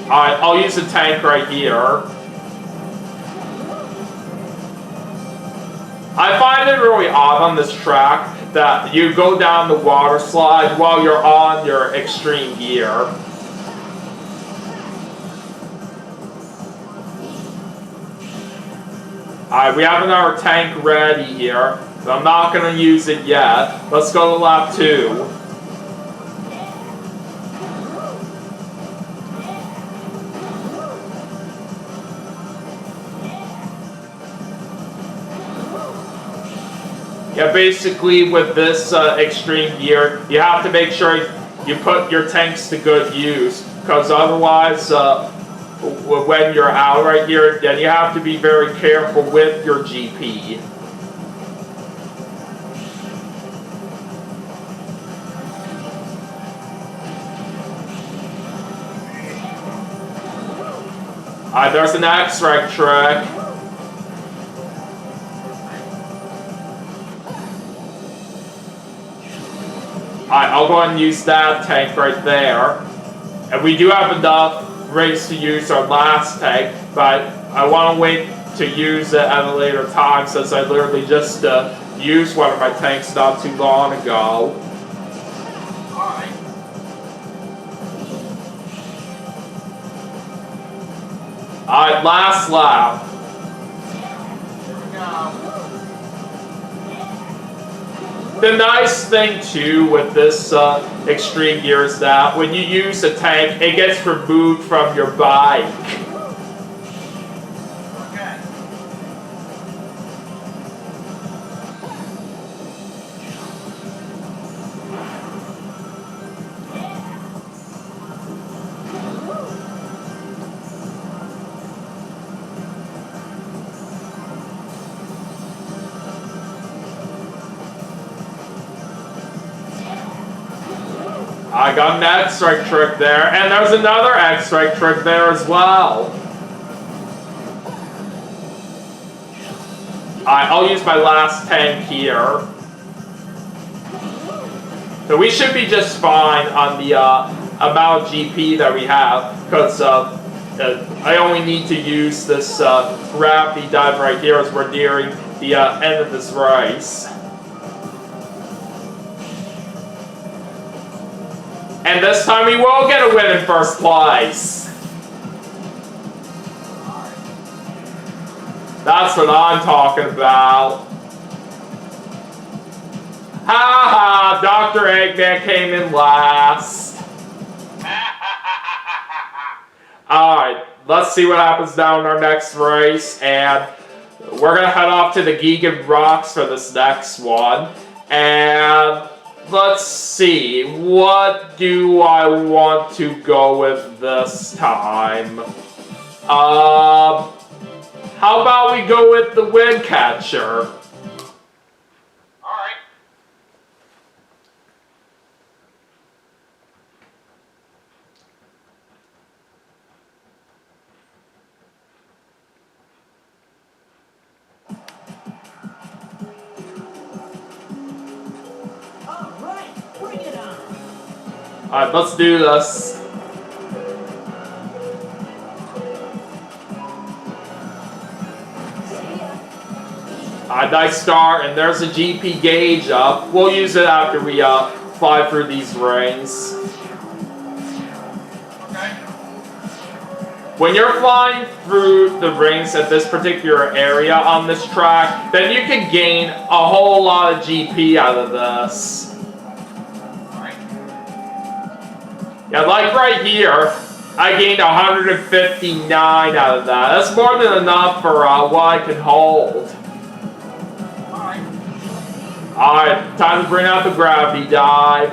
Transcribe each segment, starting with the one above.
Alright, I'll use a tank right here. I find it really odd on this track that you go down the water slide while you're on your extreme gear. Alright, we have another tank ready here, but I'm not going to use it yet. Let's go to lap 2. Yeah, basically with this extreme gear, you have to make sure you put your tanks to good use, because otherwise, when you're out right here, then you have to be very careful with your GP. There's an X-Ray trick. I'll go ahead and use that tank right there. And we do have enough rings to use our last tank, but I want to wait to use it at a later time since I literally just used one of my tanks not too long ago. Alright, last lap. Here we go. The nice thing too with this extreme gear is that when you use a tank, it gets removed from your bike. Okay. I got an X-Ray trick there, and there's another X-Ray trick there as well. I'll use my last tank here. So we should be just fine on the amount of GP that we have, because I only need to use this gravity dive right here as we're nearing the end of this race. And this time we will get a win in first place. That's what I'm talking about. Ha ha! Dr. Eggman came in last. Alright, let's see what happens now in our next race. And we're going to head off to the Gigan Rocks for this next one. And let's see, what do I want to go with this time? How about we go with the Wind Catcher? Alright. Alright, let's do this. Nice start, and there's a GP gauge up. We'll use it after we fly through these rings. Okay. When you're flying through the rings at this particular area on this track, then you can gain a whole lot of GP out of this. Yeah, like right here, I gained 159 out of that. That's more than enough for what I can hold. Alright, time to bring out the gravity dive.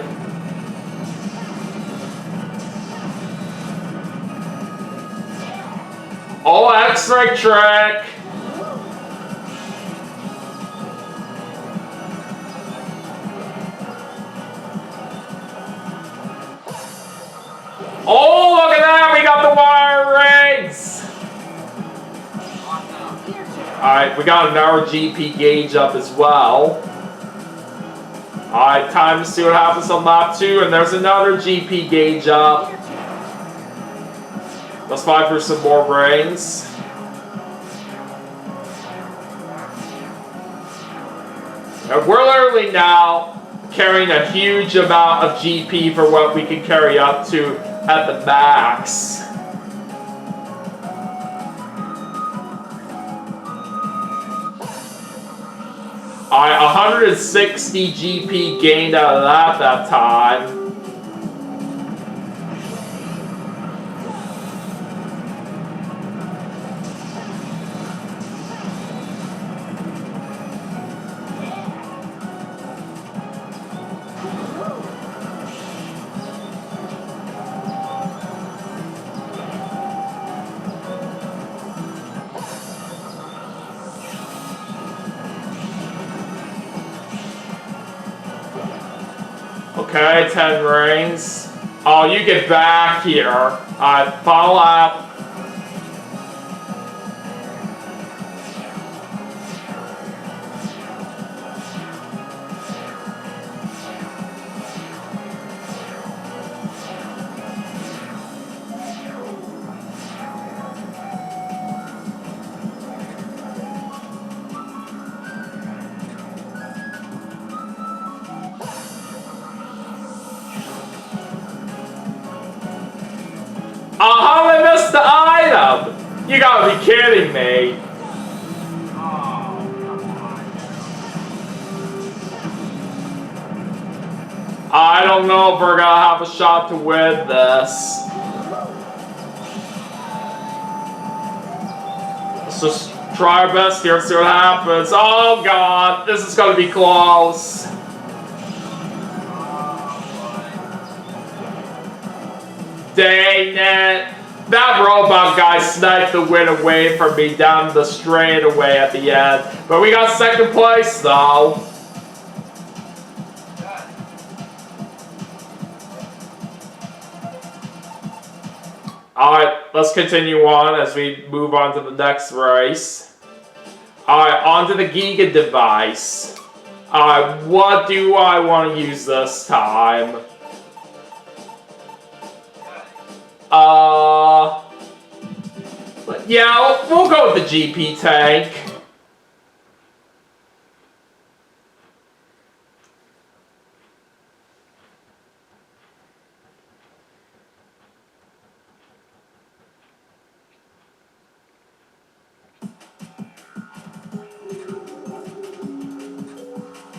Oh, X-Ray trick! Oh, look at that! We got the wire rings! Alright, we got another GP gauge up as well. Alright, time to see what happens on lap 2, and there's another GP gauge up. Let's fight for some more brains. And we're literally now carrying a huge amount of GP for what we can carry up to at the max. Alright, 160 GP gained out of that time. Okay, 10 rings. Oh, you get back here. Alright, follow up. Oh, how did I miss the item? You gotta be kidding me. Oh, come on. I don't know if we're gonna have a shot to win this. Let's just try our best here and see what happens. Oh god, this is gonna be close. Dang it! That robot guy sniped the win away from me down the straightaway at the end. But we got second place though. Alright, let's continue on as we move on to the next race. Alright, on to the Giga device. Alright, what do I want to use this time? Yeah, we'll go with the GP tank.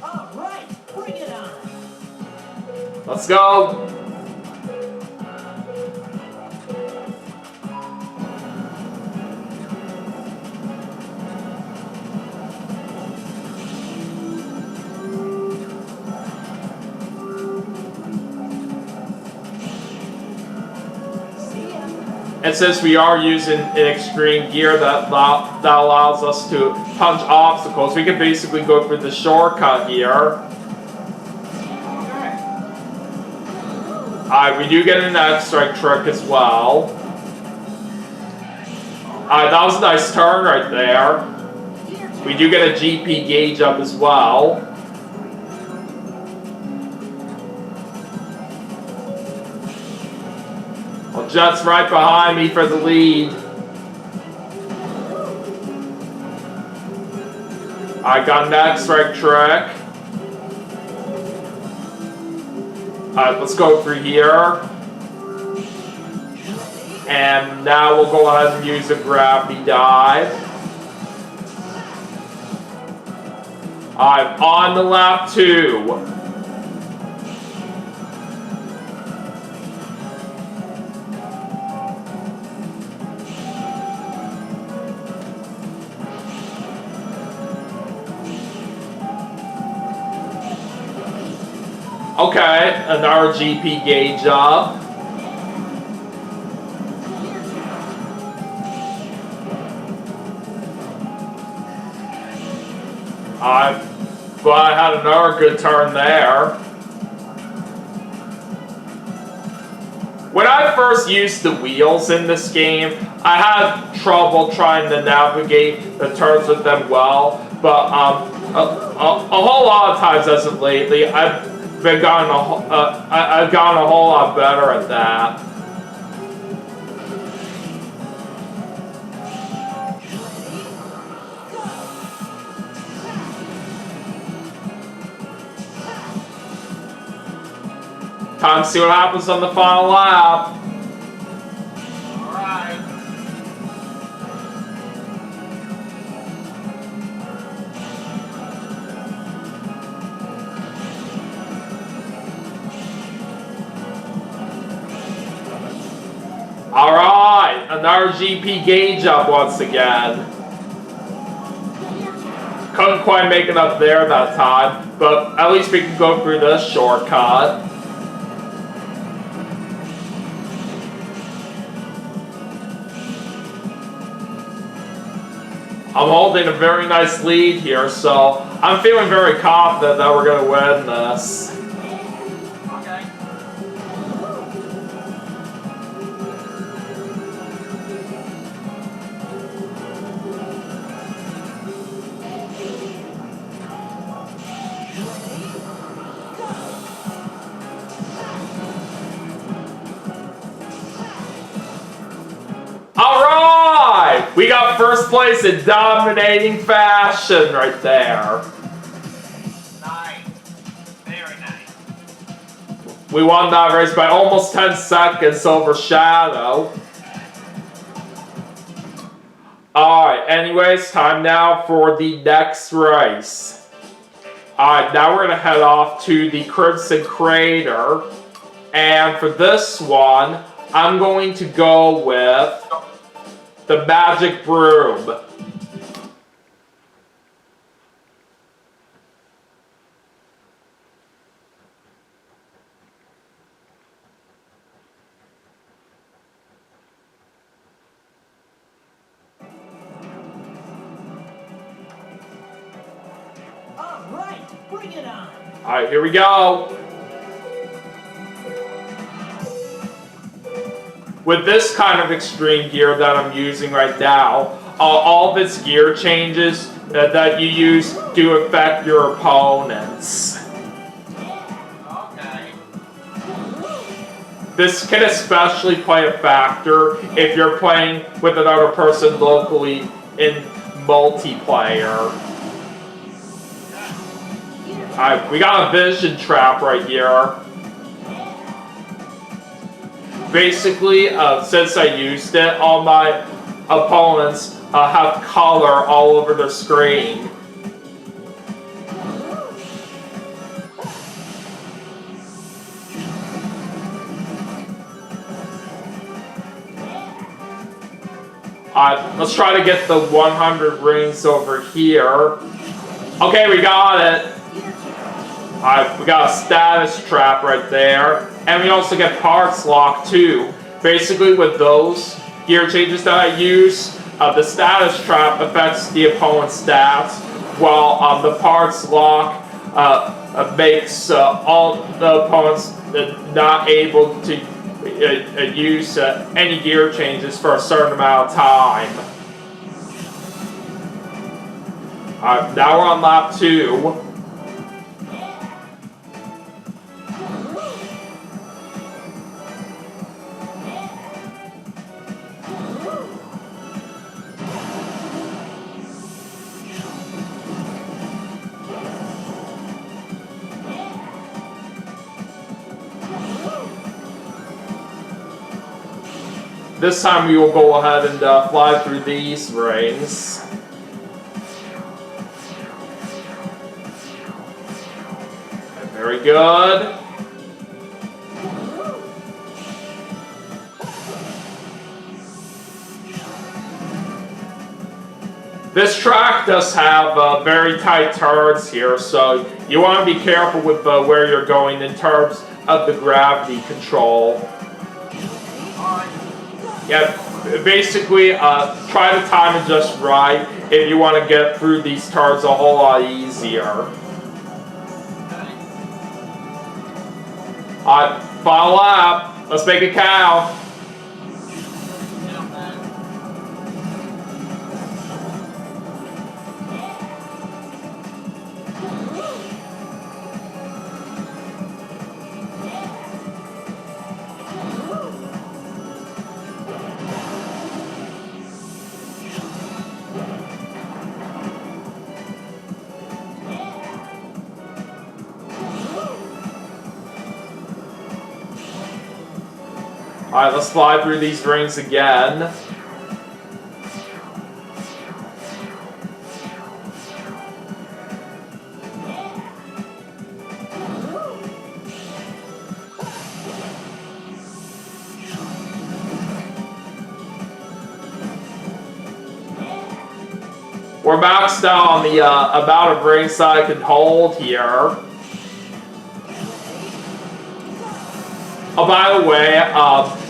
All right, bring it on. Let's go. And since we are using an extreme gear that allows us to punch obstacles, we can basically go for the shortcut here. Alright, we do get an X-Strike trick as well. Alright, that was a nice turn right there. We do get a GP gauge up as well. Well, Jet's right behind me for the lead. I got an X-Strike trick. Alright, let's go through here. And now we'll go ahead and use a gravity dive. Alright, on the lap 2. Okay, another GP gauge up. But I had another good turn there. When I first used the wheels in this game, I had trouble trying to navigate the turns with them well. But a whole lot of times as of lately, I've gotten a whole lot better at that. time to see what happens on the final lap. Alright. Alright, another GP gauge up once again. Couldn't quite make it up there that time, but at least we can go through this shortcut. I'm holding a very nice lead here, so I'm feeling very confident that we're going to win this. Okay. Alright! We got first place in dominating fashion right there. Nice. Very nice. We won that race by almost 10 seconds over Shadow. Alright, anyways, time now for the next race. Alright, now we're going to head off to the Crimson Crater. And for this one, I'm going to go with the Magic Broom. Alright, bring it on. Alright, here we go. With this kind of extreme gear that I'm using right now, all of its gear changes that you use do affect your opponents. Okay. This can especially play a factor if you're playing with another person locally in multiplayer. Alright, we got a vision trap right here. Basically, since I used it, all my opponents have color all over their screen. Let's try to get the 100 rings over here. Okay, we got it. We got a status trap right there. And we also get parts lock too. Basically with those gear changes that I use, the status trap affects the opponent's stats, while the parts lock makes all the opponents not able to use any gear changes for a certain amount of time. Now we're on lap 2. This time we will go ahead and fly through these rings. Very good. This track does have very tight turns here, so you want to be careful with where you're going in terms of the gravity control. Yeah, basically, try to time it just right if you want to get through these turns a whole lot easier. Final lap. Let's make it count. Alright, let's fly through these rings again. We're maxed out on the amount of rings that I can hold here. Oh, by the way,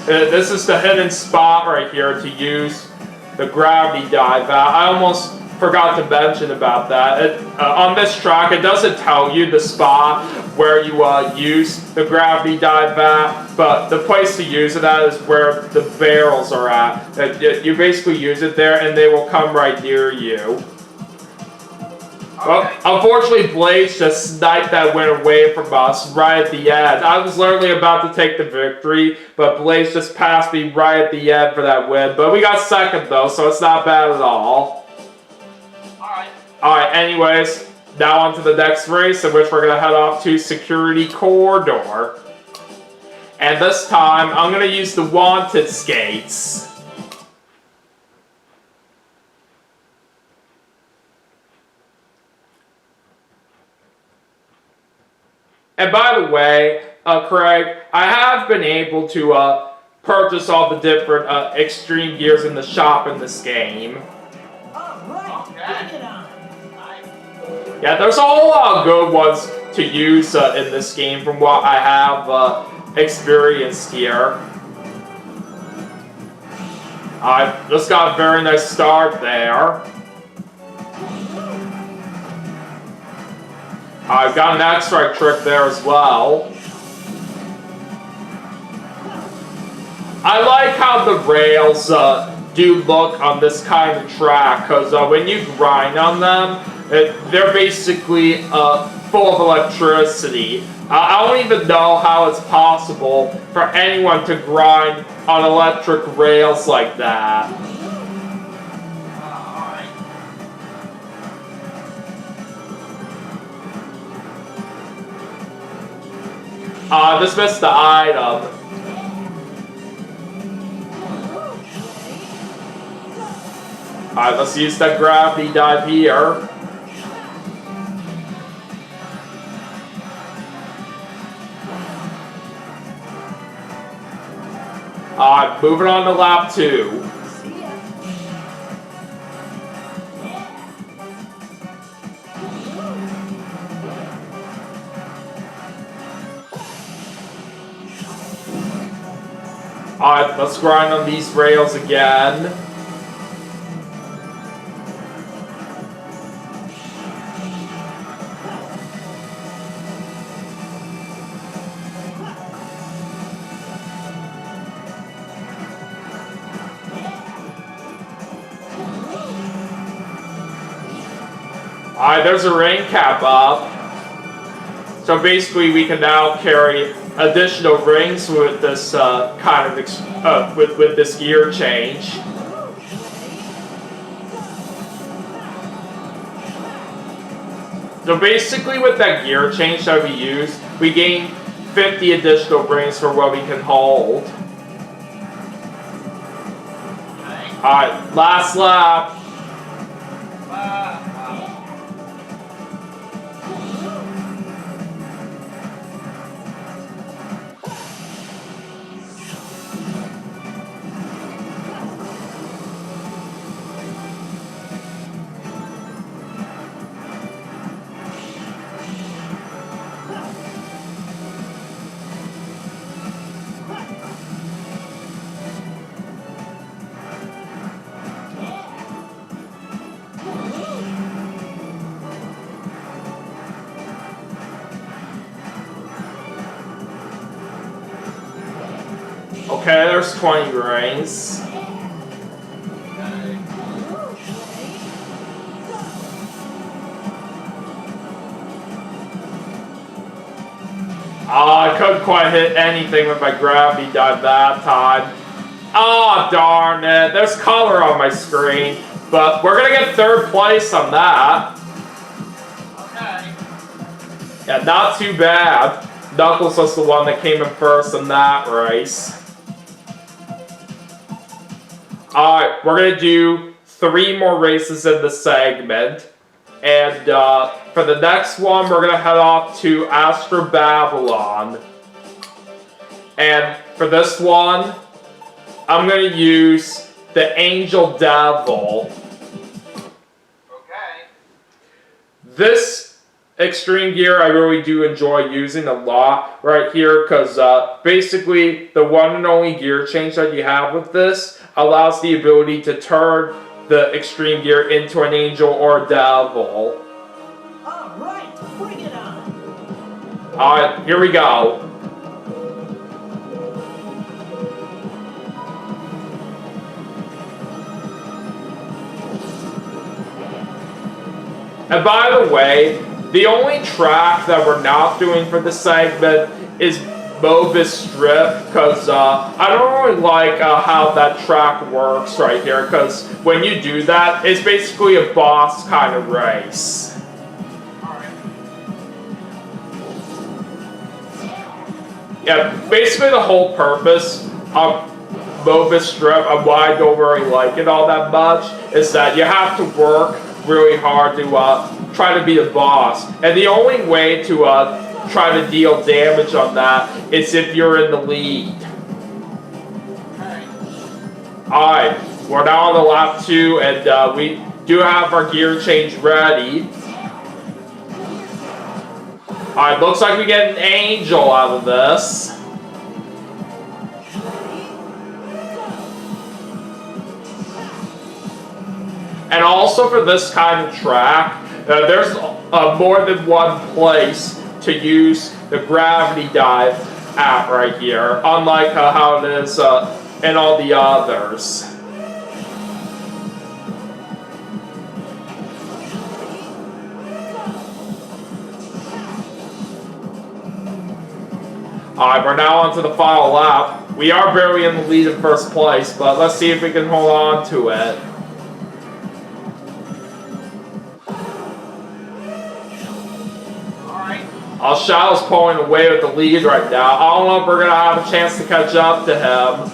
this is the hidden spot right here to use the gravity dive at. I almost forgot to mention about that. On this track, it doesn't tell you the spot where you use the gravity dive at, but the place to use it at is where the barrels are at. You basically use it there and they will come right near you. Well, unfortunately, Blaze just sniped that win away from us right at the end. I was literally about to take the victory, but Blaze just passed me right at the end for that win. But we got second, though, so it's not bad at all. Alright, anyways, now on to the next race, in which we're going to head off to Security Corridor. And this time, I'm going to use the Wanted Skates. And by the way, Craig, I have been able to purchase all the different extreme gears in the shop in this game. Yeah, there's a whole lot of good ones to use in this game from what I have experienced here. I just got a very nice start there. I've got an X-Strike trick there as well. I like how the rails do look on this kind of track, because when you grind on them, they're basically full of electricity. I don't even know how it's possible for anyone to grind on electric rails like that. Just missed the item. Alright, let's use that gravity dive here. Alright, moving on to lap 2. Alright, let's grind on these rails again. Alright, there's a rain cap up. So basically we can now carry additional rings with this kind of with this gear change. So basically with that gear change that we use, we gain 50 additional rings for what we can hold. Alright, last lap. Okay, there's 20 rings. I couldn't quite hit anything with my gravity dive that time. Ah, darn it. There's color on my screen, but we're gonna get third place on that. Okay. Yeah, not too bad. Knuckles was the one that came in first in that race. Alright, we're gonna do 3 more races in the segment. And for the next one, we're gonna head off to Astra Babylon. And for this one, I'm gonna use the Angel Devil. Okay. This extreme gear I really do enjoy using a lot right here because basically the one and only gear change that you have with this allows the ability to turn the extreme gear into an angel or a devil. Alright, bring it on! Alright, here we go. And by the way, the only track that we're not doing for this segment is Mobus Strip, because I don't really like how that track works right here, because when you do that, it's basically a boss kind of race. Alright. Yeah, basically the whole purpose of Mobus Strip and why I don't really like it all that much is that you have to work really hard to try to be the boss, and the only way to try to deal damage on that is if you're in the lead. Okay. Alright, we're now on the lap 2, and we do have our gear change ready. Alright, looks like we get an angel out of this. And also for this kind of track, there's more than one place to use the gravity dive at right here, unlike how it is in all the others. Alright, we're now on to the final lap. We are barely in the lead in first place, but let's see if we can hold on to it. Shadow's pulling away with the lead right now. I don't know if we're going to have a chance to catch up to him.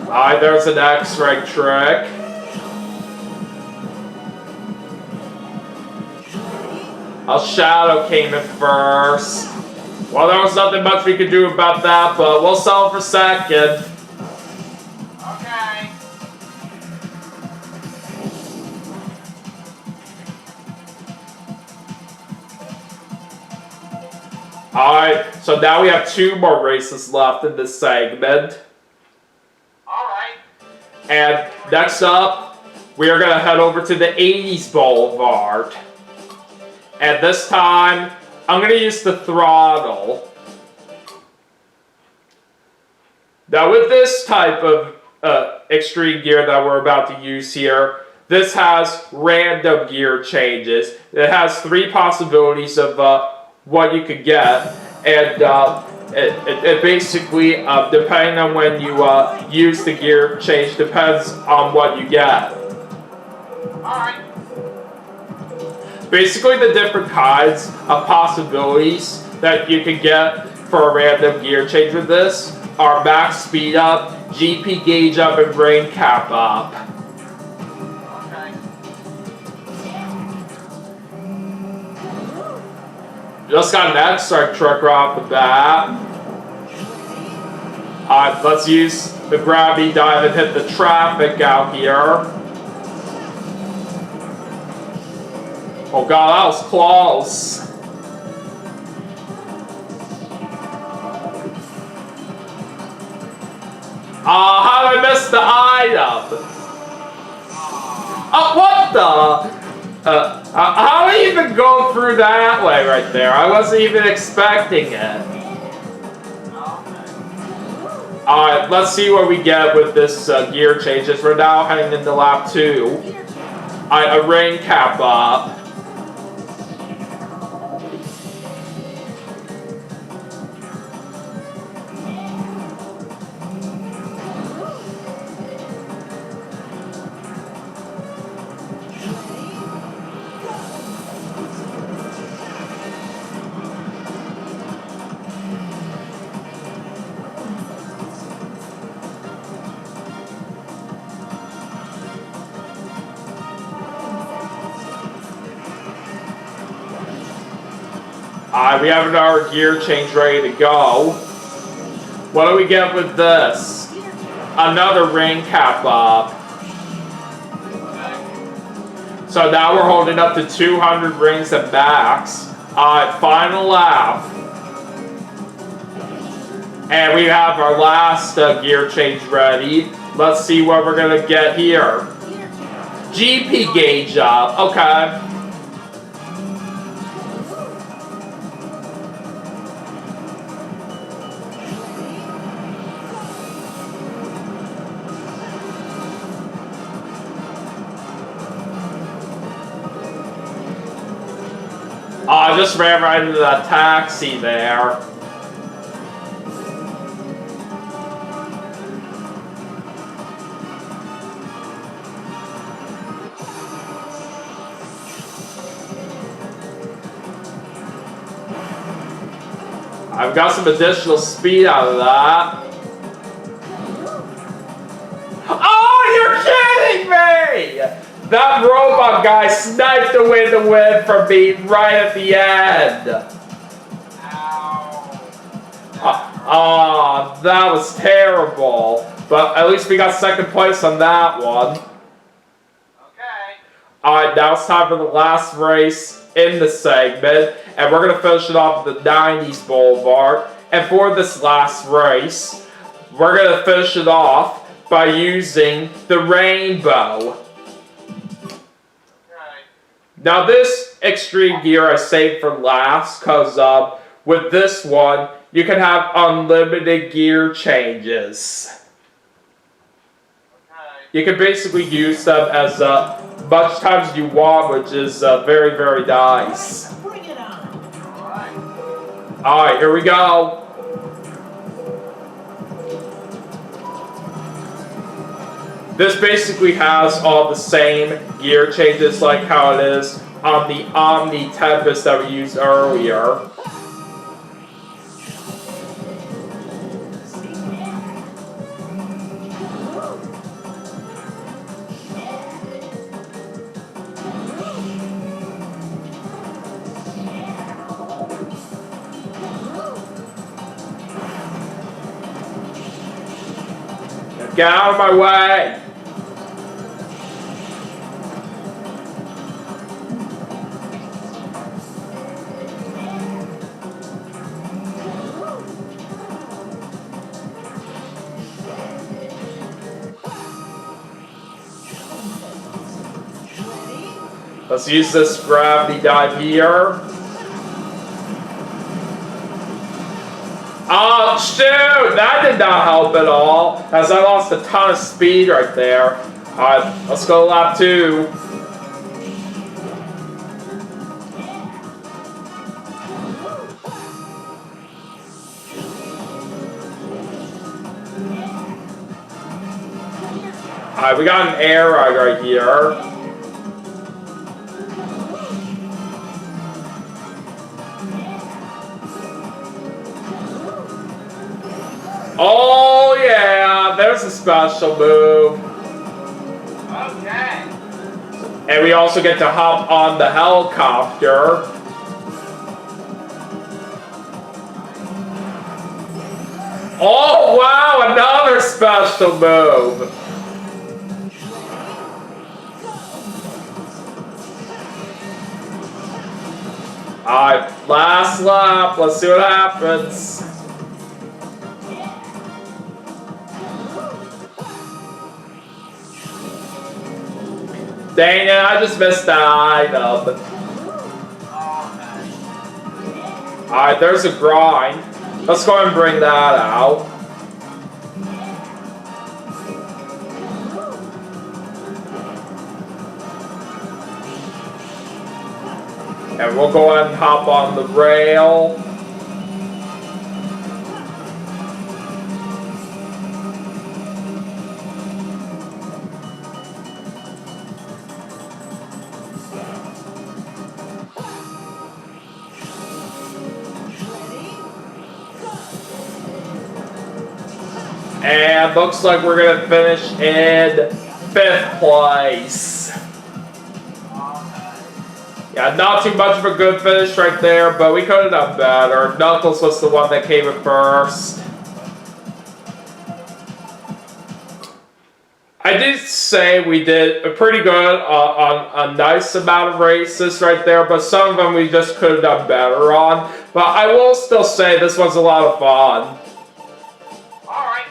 Alright, there's an X-ray trick. Shadow came in first. Well, there was nothing much we could do about that, but we'll settle for second. Okay. Alright, so now we have 2 more races left in this segment. Alright. And next up, we are going to head over to the 80s Boulevard. And this time, I'm going to use the throttle. Now with this type of extreme gear that we're about to use here, this has random gear changes. It has 3 possibilities of what you could get. And it basically, depending on when you use the gear change, depends on what you get. Alright. Basically, the different kinds of possibilities that you can get for a random gear change with this are max speed up, GP gauge up, and brain cap up. Okay. Just got an X-Strike truck right off the bat. Alright, let's use the gravity dive and hit the traffic out here. Oh god, that was close. How did I miss the item? Oh, what the? How did I even go through that way right there? I wasn't even expecting it. Alright, let's see what we get with this gear changes. We're now heading into lap 2. A rain cap up. Alright, we have our gear change ready to go. What do we get with this? Another ring cap up. So now we're holding up to 200 rings at max. Alright, final lap. And we have our last gear change ready. Let's see what we're gonna get here. GP gauge up. Okay. Oh, I just ran right into that taxi there. I've got some additional speed out of that. Oh, you're kidding me! That robot guy sniped away the win from me right at the end. Oh, that was terrible. But at least we got second place on that one. Okay. Alright, now it's time for the last race in the segment. And we're going to finish it off at the 90s Boulevard. And for this last race, we're going to finish it off by using the rainbow. Now this extreme gear I saved for last because with this one, you can have unlimited gear changes. You can basically use them as much times as you want, which is very, very nice. Bring it on. Alright, here we go. This basically has all the same gear changes like how it is on the Omni Tempest that we used earlier. Get out of my way! Let's use this gravity dive here. Oh, shoot! That did not help at all, as I lost a ton of speed right there. Alright, let's go lap 2. Alright, we got an air ride right here. Oh yeah, there's a special move. Okay. And we also get to hop on the helicopter. Oh wow, another special move. Alright, last lap, let's see what happens. Dang it, I just missed that item. Alright, there's a grind. Let's go and bring that out. And we'll go ahead and hop on the rail. And looks like we're gonna finish in 5th place. Yeah, not too much of a good finish right there, but we could have done better. Knuckles was the one that came in first. I did say we did a pretty good on a nice amount of races right there, but some of them we just could have done better on. But I will still say this was a lot of fun. Alright.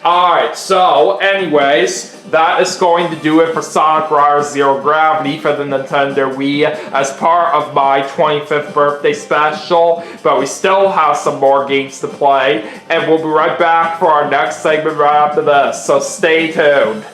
Alright, so anyways, that is going to do it for Sonic Riders Zero Gravity for the Nintendo Wii as part of my 25th birthday special. But we still have some more games to play, and we'll be right back for our next segment right after this, so stay tuned.